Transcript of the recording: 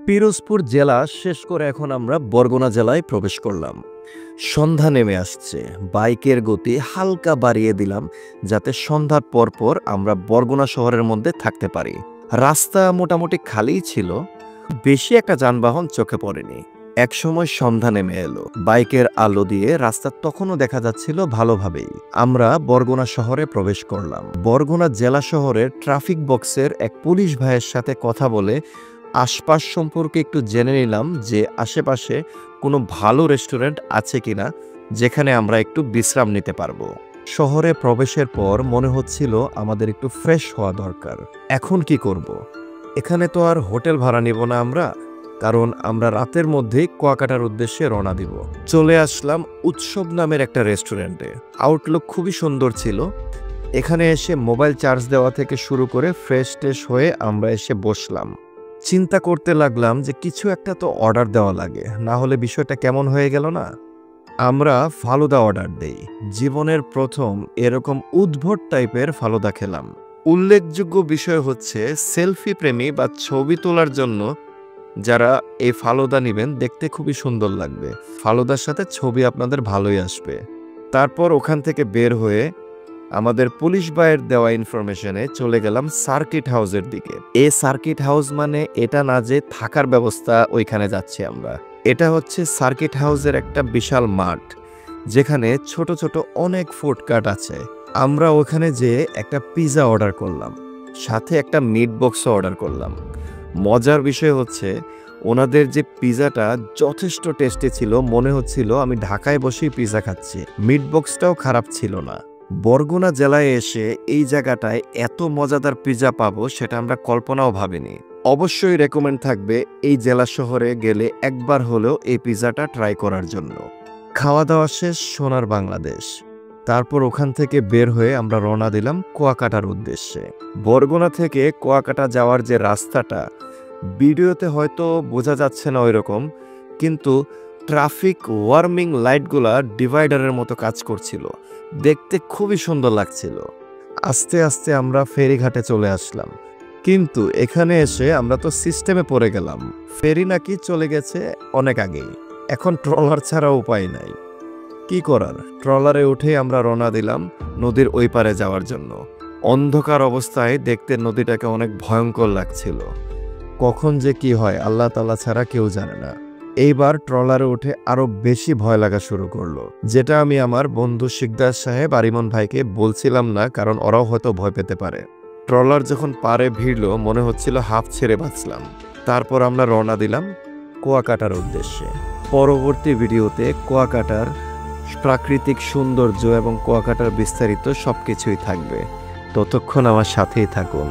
পিরোজপুর জেলা শেষ করে এখন আমরা বরগুনা জেলায় প্রবেশ করলাম। সন্ধ্যা নেমে আসছে, বাইকের গতি হালকা বাড়িয়ে দিলাম যাতে সন্ধ্যার পর আমরা বরগুনা শহরের মধ্যে থাকতে পারি। রাস্তা মোটামুটি খালিই ছিল, বেশি একটা যানবাহন চোখে পড়েনি। একসময় সন্ধ্যা নেমে এলো, বাইকের আলো দিয়ে রাস্তা তখনও দেখা যাচ্ছিল ভালোভাবেই। আমরা বরগুনা শহরে প্রবেশ করলাম। বরগুনা জেলা শহরের ট্রাফিক বক্সের এক পুলিশ ভাইয়ের সাথে কথা বলে আশপাশ সম্পর্কে একটু জেনে নিলাম যে আশেপাশে কোনো ভালো রেস্টুরেন্ট আছে কিনা যেখানে আমরা একটু বিশ্রাম নিতে পারবো। শহরে প্রবেশের পর মনে হচ্ছিল আমাদের একটু ফ্রেশ হওয়া দরকার। এখন কি করব? এখানে তো আর হোটেল ভাড়া নিব না আমরা, কারণ আমরা রাতের মধ্যেই কুয়াকাটার উদ্দেশ্যে রওনা দিব। চলে আসলাম উৎসব নামের একটা রেস্টুরেন্টে। আউটলুক খুবই সুন্দর ছিল। এখানে এসে মোবাইল চার্জ দেওয়া থেকে শুরু করে ফ্রেশ ট্রেশ হয়ে আমরা এসে বসলাম। চিন্তা করতে লাগলাম যে কিছু একটা তো অর্ডার দেওয়া লাগে, না হলে বিষয়টা কেমন হয়ে গেল না। আমরা ফালুদা অর্ডার দেই। জীবনের প্রথম এরকম উদ্ভট টাইপের ফালুদা খেলাম। উল্লেখযোগ্য বিষয় হচ্ছে সেলফি প্রেমী বা ছবি তোলার জন্য যারা এই ফালুদা নেবেন দেখতে খুবই সুন্দর লাগবে। ফালুদার সাথে ছবি আপনাদের ভালোই আসবে। তারপর ওখান থেকে বের হয়ে আমাদের পুলিশ ভাইয়ের দেওয়া ইনফরমেশনে চলে গেলাম সার্কিট হাউসের দিকে। এই সার্কিট হাউস মানে এটা না যে থাকার ব্যবস্থা ওইখানে যাচ্ছি আমরা। এটা হচ্ছে সার্কিট হাউসের একটা বিশাল মাঠ, যেখানে ছোট ছোট অনেক ফুড কার্ট আছে। আমরা ওখানে যেয়ে একটা পিৎজা অর্ডার করলাম, সাথে একটা মিট বক্সও অর্ডার করলাম। মজার বিষয় হচ্ছে ওনাদের যে পিৎজাটা যথেষ্ট টেস্টি ছিল, মনে হচ্ছিল আমি ঢাকায় বসেই পিৎজা খাচ্ছি। মিট বক্সটাও খারাপ ছিল না। বরগুনা জেলায় এসে এই জায়গাটায় এত মজাদার পিৎজা পাবো সেটা আমরা কল্পনাও ভাবিনি। অবশ্যই রেকমেন্ড থাকবে এই জেলা শহরে গেলে একবার হলেও এই পিৎজাটা ট্রাই করার জন্য। খাওয়া দাওয়া শেষ, সোনার বাংলাদেশ। তারপর ওখান থেকে বের হয়ে আমরা রওনা দিলাম কুয়াকাটার উদ্দেশ্যে। বরগুনা থেকে কুয়াকাটা যাওয়ার যে রাস্তাটা ভিডিওতে হয়তো বোঝা যাচ্ছে না ওইরকম, কিন্তু ট্রাফিক ওয়ার্মিং লাইটগুলা ডিভাইডারের মতো কাজ করছিল, দেখতে খুবই সুন্দর লাগছিল। আস্তে আস্তে আমরা ফেরিঘাটে চলে আসলাম, কিন্তু এখানে এসে আমরা তো সিস্টেমে পড়ে গেলাম। ফেরি নাকি চলে গেছে অনেক আগেই, এখন ট্রলার ছাড়া উপায় নাই। কি করার, ট্রলারে উঠেই আমরা রওনা দিলাম নদীর ওই পারে যাওয়ার জন্য। অন্ধকার অবস্থায় দেখতে নদীটাকে অনেক ভয়ঙ্কর লাগছিল। কখন যে কি হয় আল্লাহ তাআলা ছাড়া কেউ জানে না। এইবার ট্রলারে উঠে আরো বেশি ভয় লাগা শুরু করলো, যেটা আমি আমার বন্ধু শিকদার সাহেব আরিমন ভাইকে বলছিলাম না, কারণ ওরাও হয়তো ভয় পেতে পারে। ট্রলার যখন পারে ভিড়লো মনে হচ্ছিল হাফ ছেড়ে বাঁচলাম। তারপর আমরা রওনা দিলাম কুয়াকাটার উদ্দেশ্যে। পরবর্তী ভিডিওতে কুয়াকাটার প্রাকৃতিক সৌন্দর্য এবং কুয়াকাটার বিস্তারিত সবকিছুই থাকবে। ততক্ষণ আমার সাথেই থাকুন।